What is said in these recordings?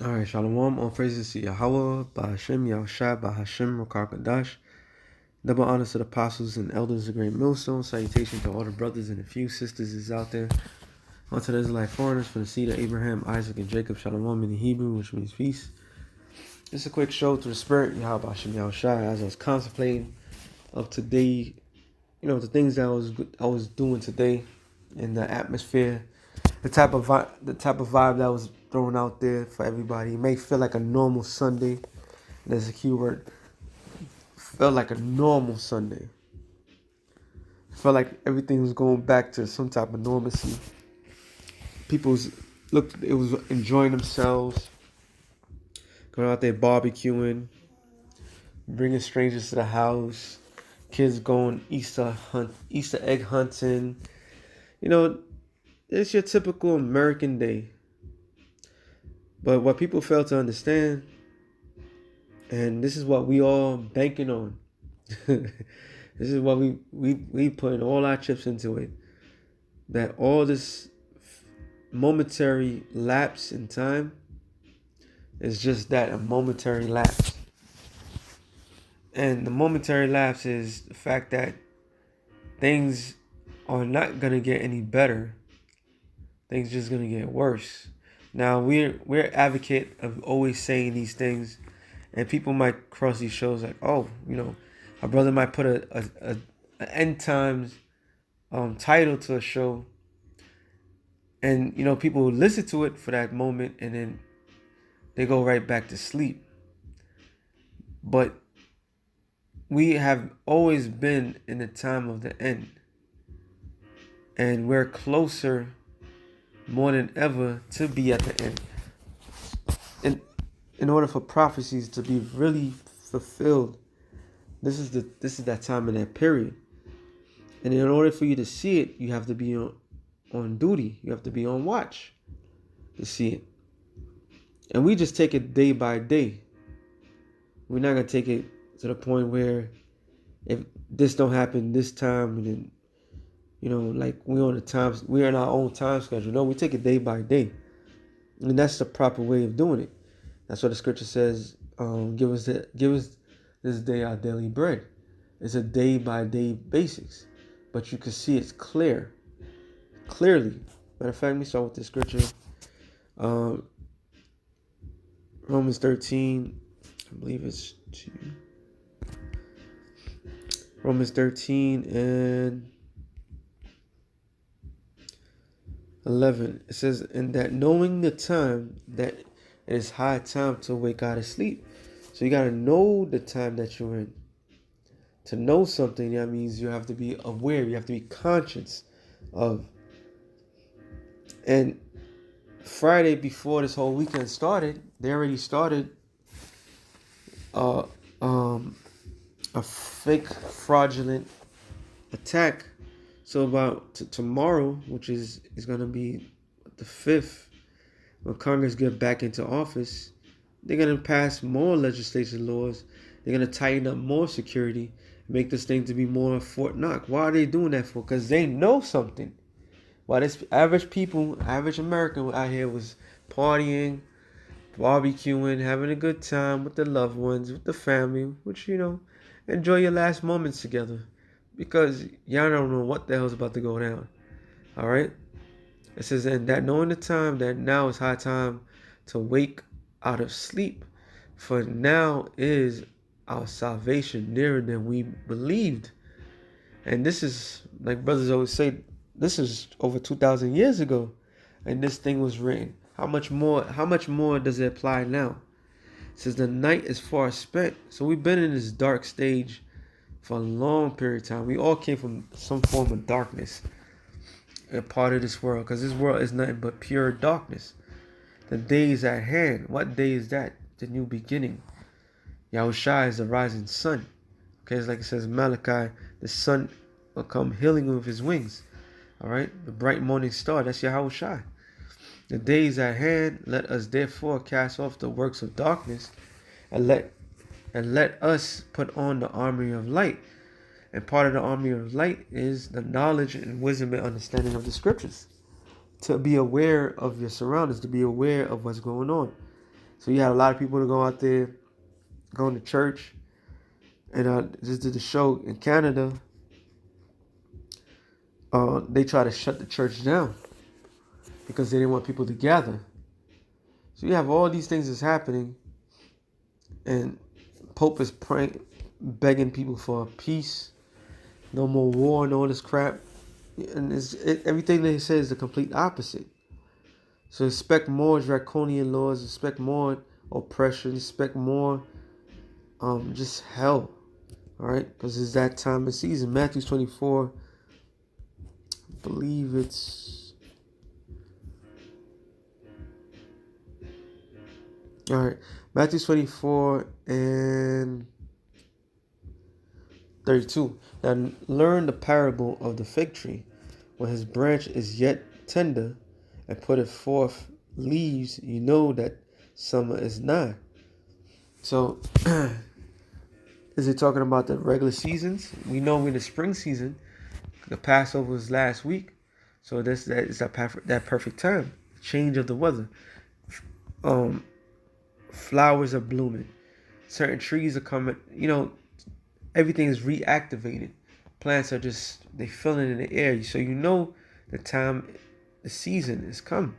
All right, Shalom. All praises to Yahweh, Bahashem, Yahushua, Bahashem, Rakakadash. Double honors to the apostles and elders of Great Millstone. Salutation to all the brothers and a few sisters is out there. Unto the Israelite foreigners from the seed of Abraham, Isaac, and Jacob. Shalom in the Hebrew, which means peace. Just a quick show to the spirit, Yahweh, Bahashem, Yahushua. As I was contemplating of today, the things that I was doing today in the atmosphere, the type of vibe that was thrown out there for everybody. It may feel like a normal Sunday. There's a keyword. Felt like a normal Sunday. Felt like everything was going back to some type of normalcy. People was enjoying themselves, going out there barbecuing, bringing strangers to the house, kids going Easter egg hunting. It's your typical American day. But what people fail to understand, and this is what we all banking on. This is what we putting all our chips into it. That all this momentary lapse in time is just that, a momentary lapse. And the momentary lapse is the fact that things are not gonna get any better. Things just gonna get worse. Now we're advocate of always saying these things, and people might cross these shows like, oh, our brother might put a end times title to a show, and people will listen to it for that moment, and then they go right back to sleep. But we have always been in the time of the end, and we're closer more than ever to be at the end. And in order for prophecies to be really fulfilled, this is that time in that period. And in order for you to see it, you have to be on duty. You have to be on watch to see it. And we just take it day by day. We're not gonna take it to the point where if this don't happen this time, and then like we're in our own time schedule. No, we take it day by day. And that's the proper way of doing it. That's what the scripture says, give us this day our daily bread. It's a day by day basis. But you can see it's clearly. Matter of fact, let me start with the scripture. Romans 13, I believe it's 2. Romans 13 and 11. It says, and that knowing the time, that it is high time to wake out of sleep. So you got to know the time that you're in. To know something, that means you have to be aware. You have to be conscious of. And Friday, before this whole weekend started, they already started a fake fraudulent attack. So about tomorrow, which is going to be the 5th, when Congress get back into office, they're going to pass more legislation laws. They're going to tighten up more security, make this thing to be more Fort Knox. Why are they doing that for? Because they know something. While this average American out here was partying, barbecuing, having a good time with the loved ones, with the family, which, enjoy your last moments together. Because y'all don't know what the hell's about to go down. All right? It says, and that knowing the time, that now is high time to wake out of sleep. For now is our salvation nearer than we believed. And this is, like brothers always say, this is over 2,000 years ago. And this thing was written. How much more does it apply now? It says the night is far spent. So we've been in this dark stage for a long period of time. We all came from some form of darkness, a part of this world, because this world is nothing but pure darkness. The day is at hand. What day is that? The new beginning. Yahushua is the rising sun. Okay, it's like it says Malachi, the sun will come healing with his wings. All right, the bright morning star, that's Yahushua. The day is at hand. Let us therefore cast off the works of darkness, and let us put on the armor of light. And part of the armor of light is the knowledge and wisdom and understanding of the scriptures. To be aware of your surroundings, to be aware of what's going on. So you had a lot of people to go out there, going to church, and just did the show in Canada. They try to shut the church down because they didn't want people to gather. So you have all these things that's happening, and Pope is praying, begging people for peace, no more war, and all this crap. And everything they say is the complete opposite. So expect more draconian laws, expect more oppression, expect more just hell. All right, because it's that time of season. Matthew 24, I believe it's all right. Matthew 24 and 32. Now learn the parable of the fig tree. When his branch is yet tender and putteth forth leaves, you know that summer is nigh. So, is it talking about the regular seasons? We know we're in the spring season. The Passover was last week. So that is that perfect time. Change of the weather. Flowers are blooming. Certain trees are coming. Everything is reactivated. Plants are they filling in the air. So you know the season is come.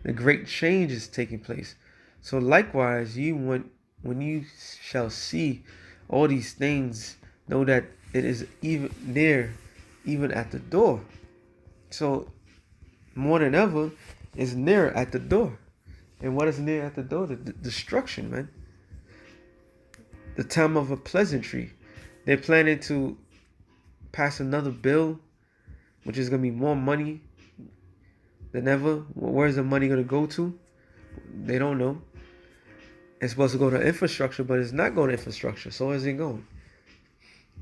The great change is taking place. So likewise, when you shall see all these things, know that it is even near, even at the door. So more than ever, is near at the door. And what is near at the door? The destruction, man. The time of a pleasantry. They're planning to pass another bill, which is going to be more money than ever. Where's the money going to go to? They don't know. It's supposed to go to infrastructure, but it's not going to infrastructure. So where's it going?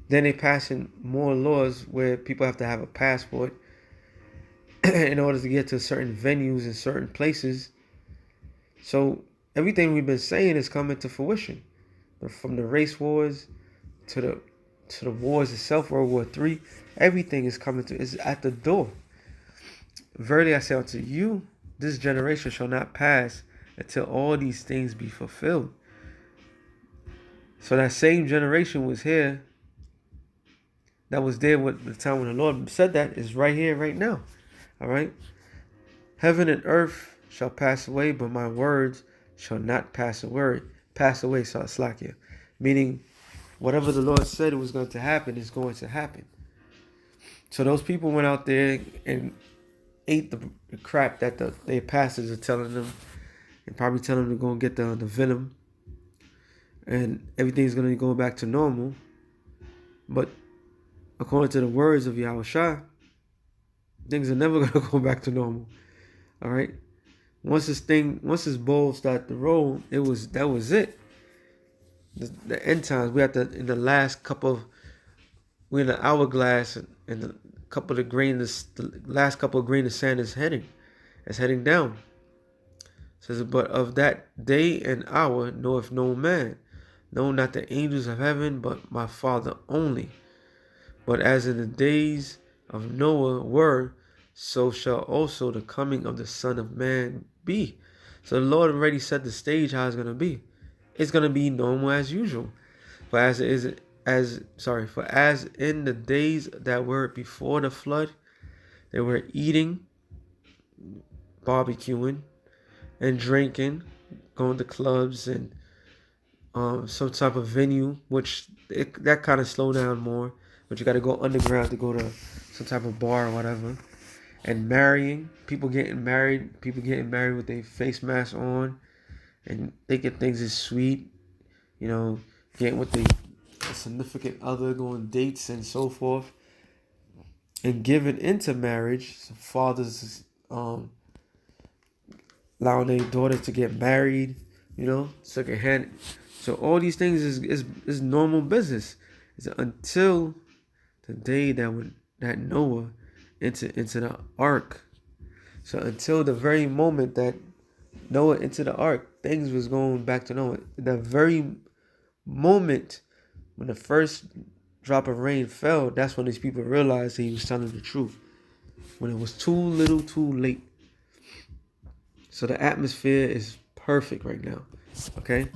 Then they're passing more laws where people have to have a passport in order to get to certain venues and certain places. So everything we've been saying is coming to fruition. From the race wars to the wars itself, World War III, everything is is at the door. Verily I say unto you, this generation shall not pass until all these things be fulfilled. So that same generation was here, that was there with the time when the Lord said that, is right here, right now. All right? Heaven and earth shall pass away, but my words shall not pass away. So it's like you. Meaning, whatever the Lord said it was going to happen is going to happen. So those people went out there and ate the crap that their pastors are telling them, and probably telling them to go and get the venom, and everything's going to go back to normal. But according to the words of Yahushua, things are never going to go back to normal. All right. Once this bowl started to roll, that was it. The end times. We're in the last couple. We're in the hourglass, and the last couple of grain of sand is heading down. It says, but of that day and hour knoweth no man, no, not the angels of heaven, but my Father only. But as in the days of Noah were, so shall also the coming of the Son of Man be. So the Lord already set the stage how it's going to be. It's going to be normal as usual. For as in the days that were before the flood, they were eating, barbecuing, and drinking, going to clubs and some type of venue, which that kind of slowed down more. But you got to go underground to go to some type of bar or whatever. And marrying, people getting married with their face mask on, and thinking things is sweet, getting with a significant other, going dates and so forth, and giving into marriage. So fathers allowing their daughters to get married, second hand. So all these things is normal business. It's until the day that Noah into the ark. So until the very moment that Noah into the ark, things was going back to Noah. The very moment when the first drop of rain fell, that's when these people realized he was telling the truth. When it was too little, too late. So the atmosphere is perfect right now. Okay?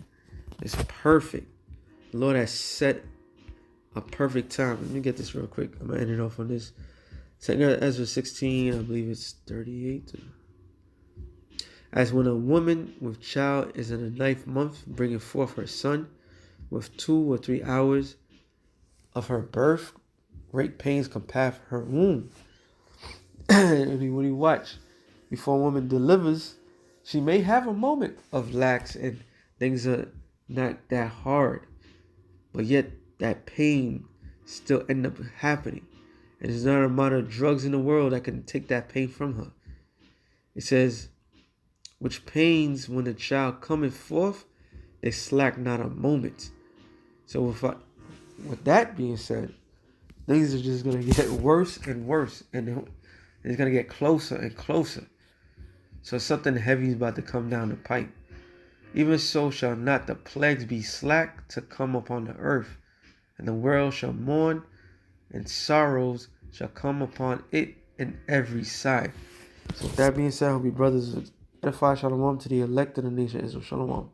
It's perfect. The Lord has set a perfect time. Let me get this real quick. I'm going to end it off on this. Second Ezra 16, I believe it's 38. As when a woman with child is in the 9th month, bringing forth her son, with 2 or 3 hours of her birth, great pains compass her womb. And when you watch, before a woman delivers, she may have a moment of lax and things are not that hard, but yet that pain still end up happening. And there's not a amount of drugs in the world that can take that pain from her. It says, which pains when the child cometh forth, they slack not a moment. So with that being said, things are just going to get worse and worse, and it's going to get closer and closer. So something heavy is about to come down the pipe. Even so shall not the plagues be slack to come upon the earth, and the world shall mourn, and sorrows shall come upon it in every side. So with that being said, I hope you brothers edify. Shalom to the elect of the nation Israel. Shalom.